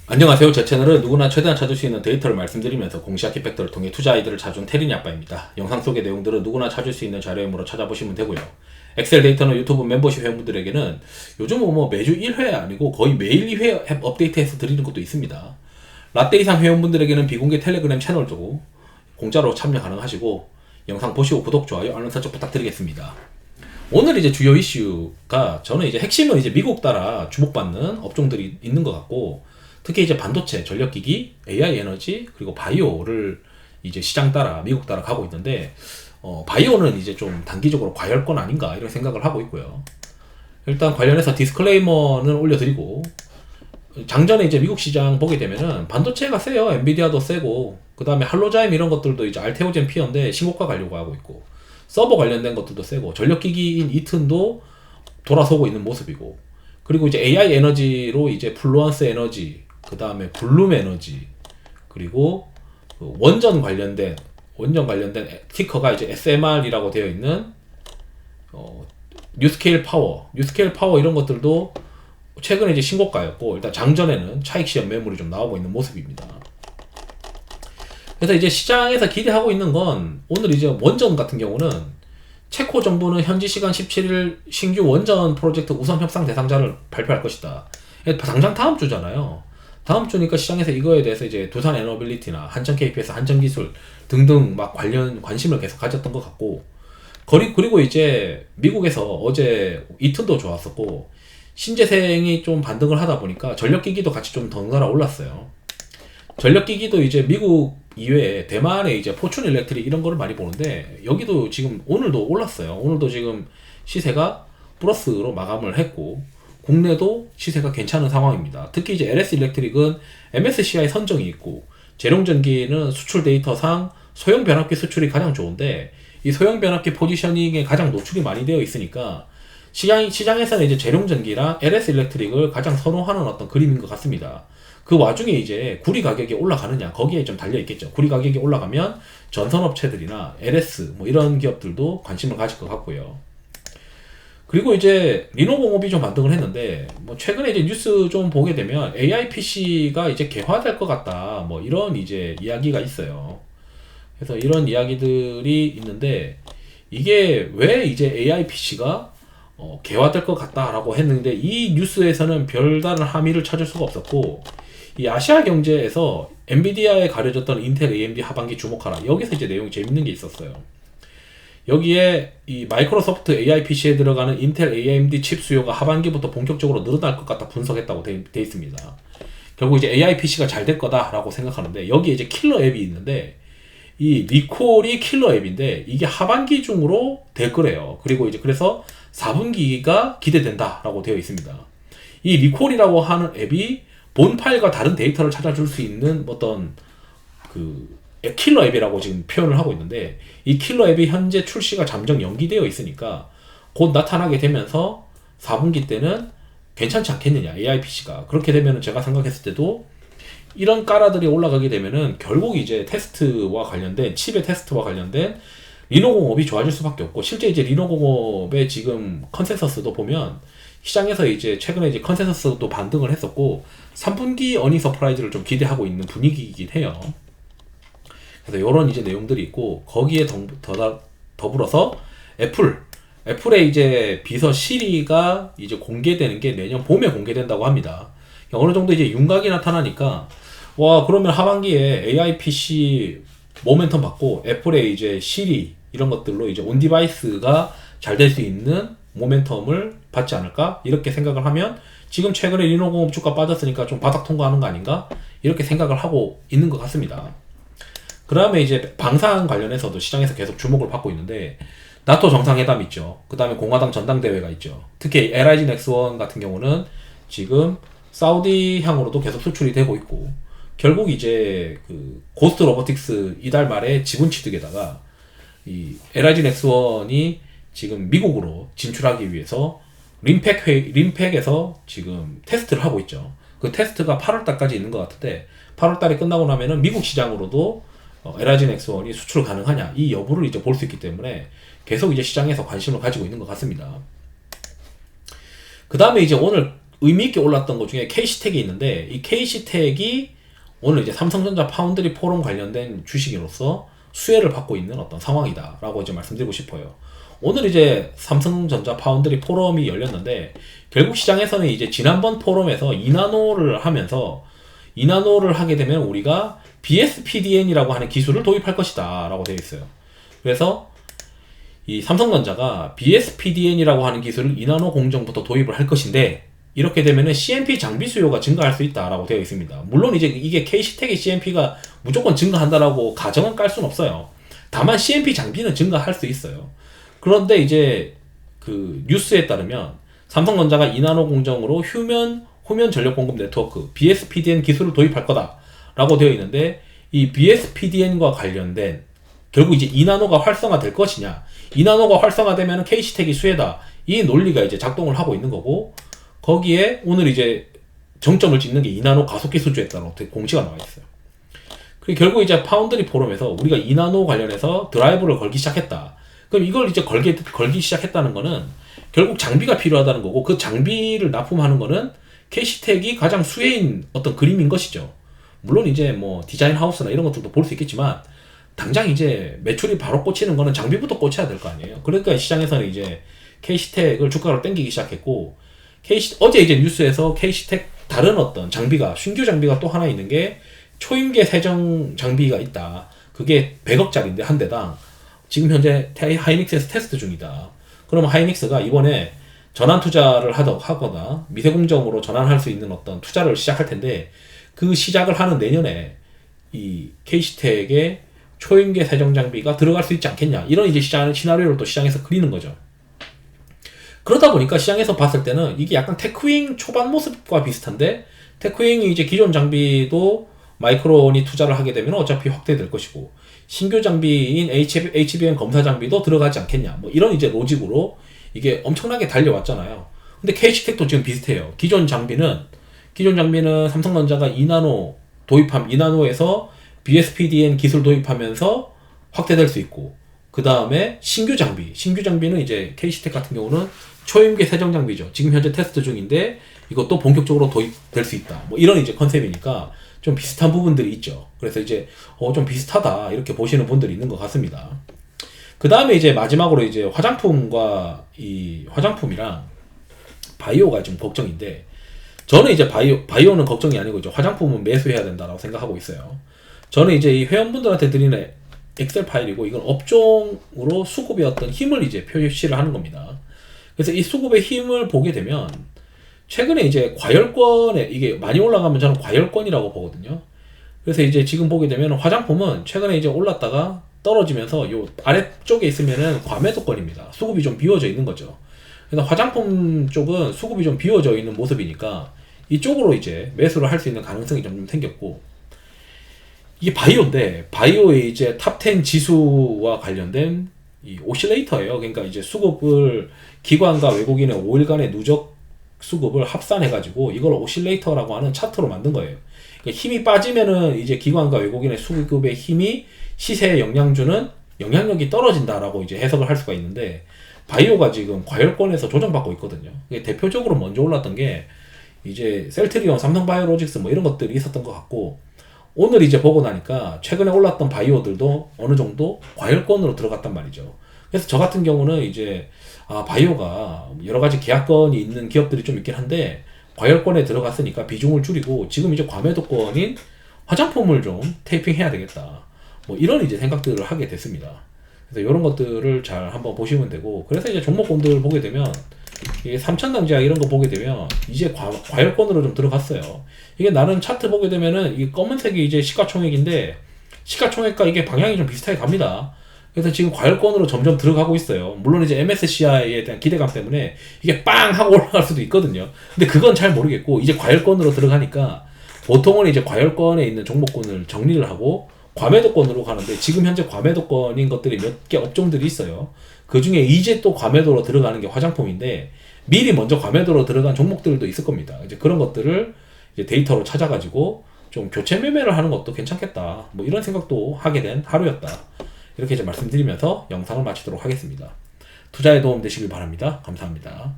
안녕하세요. 제 채널은 누구나 최대한 찾을 수 있는 데이터를 말씀드리면서 공시 아키팩터를 통해 투자 아이디어를 찾아준 테린이 아빠입니다. 영상 속의 내용들은 누구나 찾을 수 있는 자료이므로 찾아보시면 되고요. 엑셀 데이터는 유튜브 멤버십 회원분들에게는 요즘은 뭐 매주 1회 아니고 거의 매일 2회 앱 업데이트해서 드리는 것도 있습니다. 라떼 이상 회원분들에게는 비공개 텔레그램 채널도 공짜로 참여 가능하시고 영상 보시고 구독, 좋아요, 알람 설정 부탁드리겠습니다. 오늘 이제 주요 이슈가 저는 이제 핵심은 이제 미국 따라 주목받는 업종들이 있는 것 같고 특히 이제 반도체, 전력기기, AI 에너지 그리고 바이오를 이제 시장 따라 미국 따라 가고 있는데 바이오는 이제 좀 단기적으로 과열권 아닌가 이런 생각을 하고 있고요. 일단 관련해서 디스클레이머는 올려드리고 장전에 이제 미국 시장 보게 되면은 반도체가 세요. 엔비디아도 세고 그 다음에 할로자임 이런 것들도 이제 알테오젠 피어인데 신고가 가려고 하고 있고 서버 관련된 것들도 세고 전력기기인 이튼도 돌아서고 있는 모습이고 그리고 이제 AI 에너지로 이제 플루언스 에너지 그 다음에 블룸 에너지 그리고 그 원전 관련된 티커가 이제 SMR이라고 되어 있는 뉴스케일 파워 이런 것들도 최근에 이제 신고가였고 일단 장전에는 차익 시험 매물이 좀 나오고 있는 모습입니다. 그래서 이제 시장에서 기대하고 있는 건 오늘 이제 원전 같은 경우는 체코 정부는 현지 시간 17일 신규 원전 프로젝트 우선 협상 대상자를 발표할 것이다. 당장 다음 주잖아요. 다음 주니까 시장에서 이거에 대해서 이제 두산 에너빌리티나 한전 KPS, 한전 기술 등등 막 관심을 계속 가졌던 것 같고 그리고 이제 미국에서 어제 이튼도 좋았었고 신재생이 좀 반등을 하다 보니까 전력기기도 같이 좀 덩달아 올랐어요. 전력기기도 이제 미국 이외에 대만에 이제 포춘 일렉트릭 이런 거를 많이 보는데 여기도 지금 오늘도 올랐어요. 오늘도 지금 시세가 플러스로 마감을 했고 국내도 시세가 괜찮은 상황입니다. 특히 이제 LS 일렉트릭은 MSCI 선정이 있고 재룡전기는 수출 데이터상 소형 변압기 수출이 가장 좋은데 이 소형 변압기 포지셔닝에 가장 노출이 많이 되어 있으니까 시장에서는 이제 재룡전기랑 LS 일렉트릭을 가장 선호하는 어떤 그림인 것 같습니다. 그 와중에 이제 구리 가격이 올라가느냐 거기에 좀 달려 있겠죠. 구리 가격이 올라가면 전선업체들이나 LS 뭐 이런 기업들도 관심을 가질 것 같고요. 그리고 이제 리노공업이 좀 반등을 했는데 뭐 최근에 이제 뉴스 좀 보게 되면 AI PC가 이제 개화될 것 같다 뭐 이런 이제 이야기가 있어요. 그래서 이런 이야기들이 있는데 이게 왜 이제 AI PC가 개화될 것 같다라고 했는데 이 뉴스에서는 별다른 함의를 찾을 수가 없었고 이 아시아 경제에서 엔비디아에 가려졌던 인텔 AMD 하반기 주목하라 여기서 이제 내용이 재밌는 게 있었어요. 여기에 이 마이크로소프트 AI PC에 들어가는 인텔 AMD 칩 수요가 하반기부터 본격적으로 늘어날 것 같다 분석했다고 돼 있습니다. 결국 이제 AI PC가 잘 될 거다라고 생각하는데 여기에 이제 킬러 앱이 있는데 이 리콜이 킬러 앱인데 이게 하반기 중으로 될 거래요. 그리고 이제 그래서 4분기가 기대된다라고 되어 있습니다. 이 리콜이라고 하는 앱이 본 파일과 다른 데이터를 찾아줄 수 있는 어떤 그 킬러 앱이라고 지금 표현을 하고 있는데 이 킬러 앱이 현재 출시가 잠정 연기되어 있으니까 곧 나타나게 되면서 4분기 때는 괜찮지 않겠느냐 AI PC가 그렇게 되면 제가 생각했을 때도 이런 까라들이 올라가게 되면은 결국 이제 테스트와 관련된 칩의 테스트와 관련된 리노공업이 좋아질 수밖에 없고 실제 이제 리노공업의 지금 컨센서스도 보면 시장에서 이제 최근에 이제 컨센서스도 반등을 했었고 3분기 어닝 서프라이즈를 좀 기대하고 있는 분위기이긴 해요. 그래서 이런 이제 내용들이 있고 거기에 더불어서 애플의 이제 비서 시리가 이제 공개되는 게 내년 봄에 공개된다고 합니다. 어느 정도 이제 윤곽이 나타나니까 와 그러면 하반기에 AI PC 모멘텀 받고 애플의 이제 시리 이런 것들로 이제 온 디바이스가 잘 될 수 있는 모멘텀을 받지 않을까 이렇게 생각을 하면 지금 최근에 리노공업 주가 빠졌으니까 좀 바닥 통과하는 거 아닌가 이렇게 생각을 하고 있는 것 같습니다. 그 다음에 이제 방산 관련해서도 시장에서 계속 주목을 받고 있는데 나토 정상회담 있죠. 그 다음에 공화당 전당대회가 있죠. 특히 LIG 넥스원 같은 경우는 지금 사우디 향으로도 계속 수출이 되고 있고 결국 이제 그 고스트 로보틱스 이달 말에 지분 취득에다가 이 LIG 넥스원이 지금 미국으로 진출하기 위해서 림팩에서 지금 테스트를 하고 있죠. 그 테스트가 8월달까지 있는 것 같은데 8월달에 끝나고 나면은 미국 시장으로도 LIG 넥스원이 수출 가능하냐 이 여부를 이제 볼 수 있기 때문에 계속 이제 시장에서 관심을 가지고 있는 것 같습니다. 그 다음에 이제 오늘 의미 있게 올랐던 것 중에 KC텍이 있는데, 이 KC텍이 오늘 이제 삼성전자 파운드리 포럼 관련된 주식으로서 수혜를 받고 있는 어떤 상황이다라고 이제 말씀드리고 싶어요. 오늘 이제 삼성전자 파운드리 포럼이 열렸는데, 결국 시장에서는 이제 지난번 포럼에서 2나노를 하면서 2나노를 하게 되면 우리가 BSPDN이라고 하는 기술을 도입할 것이다 라고 되어 있어요. 그래서 이 삼성전자가 BSPDN이라고 하는 기술을 2나노 공정부터 도입을 할 것인데, 이렇게 되면은 CMP 장비 수요가 증가할 수 있다라고 되어 있습니다. 물론 이제 이게 KC텍의 CMP가 무조건 증가한다라고 가정은 깔 수는 없어요. 다만 CMP 장비는 증가할 수 있어요. 그런데 이제 그 뉴스에 따르면 삼성전자가 2나노 공정으로 후면 전력 공급 네트워크 BSPDN 기술을 도입할 거다라고 되어 있는데, 이 BSPDN과 관련된 결국 이제 2나노가 활성화될 것이냐, 2나노가 활성화되면 KC텍이 수혜다, 이 논리가 이제 작동을 하고 있는 거고, 거기에 오늘 이제 정점을 찍는 게 2나노 가속 기술주에 따라 공시가 나와 있어요. 그리고 결국 이제 파운드리 포럼에서 우리가 2나노 관련해서 드라이브를 걸기 시작했다. 그럼 이걸 이제 걸기 시작했다는 거는 결국 장비가 필요하다는 거고, 그 장비를 납품하는 거는 KC텍이 가장 수혜인 어떤 그림인 것이죠. 물론 이제 뭐 디자인 하우스나 이런 것들도 볼 수 있겠지만, 당장 이제 매출이 바로 꽂히는 거는 장비부터 꽂혀야 될 거 아니에요. 그러니까 시장에서는 이제 KC텍을 주가로 당기기 시작했고, 어제 이제 뉴스에서 KC텍 다른 어떤 장비가, 신규 장비가 또 하나 있는 게 초임계 세정 장비가 있다. 그게 100억짜리인데 한 대당 지금 현재 하이닉스에서 테스트 중이다. 그러면 하이닉스가 이번에 전환 투자를 하거나 미세공정으로 전환할 수 있는 어떤 투자를 시작할 텐데, 그 시작을 하는 내년에 이 KC텍의 초임계 세정 장비가 들어갈 수 있지 않겠냐, 이런 이제 시나리오를 또 시장에서 그리는 거죠. 그러다 보니까 시장에서 봤을 때는 이게 약간 테크윙 초반 모습과 비슷한데, 테크윙이 이제 기존 장비도 마이크론이 투자를 하게 되면 어차피 확대될 것이고, 신규 장비인 HBM 검사 장비도 들어가지 않겠냐, 뭐 이런 이제 로직으로 이게 엄청나게 달려왔잖아요. 근데 KC텍도 지금 비슷해요. 기존 장비는 삼성전자가 2나노에서 BSPDN 기술 도입하면서 확대될 수 있고, 그 다음에 신규 장비는 이제 KC텍 같은 경우는 초임계 세정 장비죠. 지금 현재 테스트 중인데 이것도 본격적으로 도입될 수 있다. 뭐 이런 이제 컨셉이니까 좀 비슷한 부분들이 있죠. 그래서 이제 좀 비슷하다 이렇게 보시는 분들이 있는 것 같습니다. 그 다음에 이제 마지막으로 이제 화장품이랑 바이오가 좀 걱정인데, 저는 이제 바이오는 걱정이 아니고 이제 화장품은 매수해야 된다라고 생각하고 있어요. 저는 이제 이 회원분들한테 드리는 엑셀 파일이고, 이건 업종으로 수급의 어떤 힘을 이제 표시를 하는 겁니다. 그래서 이 수급의 힘을 보게 되면, 최근에 이제 과열권에 이게 많이 올라가면 저는 과열권이라고 보거든요. 그래서 이제 지금 보게 되면 화장품은 최근에 이제 올랐다가 떨어지면서 요 아래쪽에 있으면은 과매도권입니다. 수급이 좀 비워져 있는 거죠. 그래서 화장품 쪽은 수급이 좀 비워져 있는 모습이니까 이쪽으로 이제 매수를 할 수 있는 가능성이 좀 생겼고, 이게 바이오인데, 바이오의 이제 탑10 지수와 관련된 이 오실레이터예요. 그러니까 이제 수급을 기관과 외국인의 5일간의 누적 수급을 합산해가지고 이걸 오실레이터라고 하는 차트로 만든 거예요. 그러니까 힘이 빠지면은 이제 기관과 외국인의 수급의 힘이 시세에 영향 주는 영향력이 떨어진다라고 이제 해석을 할 수가 있는데, 바이오가 지금 과열권에서 조정받고 있거든요. 대표적으로 먼저 올랐던 게 이제 셀트리온, 삼성바이오로직스 뭐 이런 것들이 있었던 것 같고, 오늘 이제 보고 나니까 최근에 올랐던 바이오들도 어느 정도 과열권으로 들어갔단 말이죠. 그래서 저 같은 경우는 이제 바이오가 여러 가지 계약권이 있는 기업들이 좀 있긴 한데, 과열권에 들어갔으니까 비중을 줄이고 지금 이제 과매도권인 화장품을 좀 테이핑해야 되겠다, 뭐 이런 이제 생각들을 하게 됐습니다. 그래서 이런 것들을 잘 한번 보시면 되고, 그래서 이제 종목군들 보게 되면 이게 삼천당제약 이런 거 보게 되면 이제 과열권으로 좀 들어갔어요. 이게 나는 차트 보게 되면은 이 검은색이 이제 시가총액인데, 시가총액과 이게 방향이 좀 비슷하게 갑니다. 그래서 지금 과열권으로 점점 들어가고 있어요. 물론 이제 MSCI에 대한 기대감 때문에 이게 빵 하고 올라갈 수도 있거든요. 근데 그건 잘 모르겠고, 이제 과열권으로 들어가니까 보통은 이제 과열권에 있는 종목군을 정리를 하고 과매도권으로 가는데, 지금 현재 과매도권인 것들이 몇 개 업종들이 있어요. 그 중에 이제 또 과매도로 들어가는 게 화장품인데, 미리 먼저 과매도로 들어간 종목들도 있을 겁니다. 이제 그런 것들을 이제 데이터로 찾아가지고 좀 교체 매매를 하는 것도 괜찮겠다, 뭐 이런 생각도 하게 된 하루였다. 이렇게 이제 말씀드리면서 영상을 마치도록 하겠습니다. 투자에 도움 되시길 바랍니다. 감사합니다.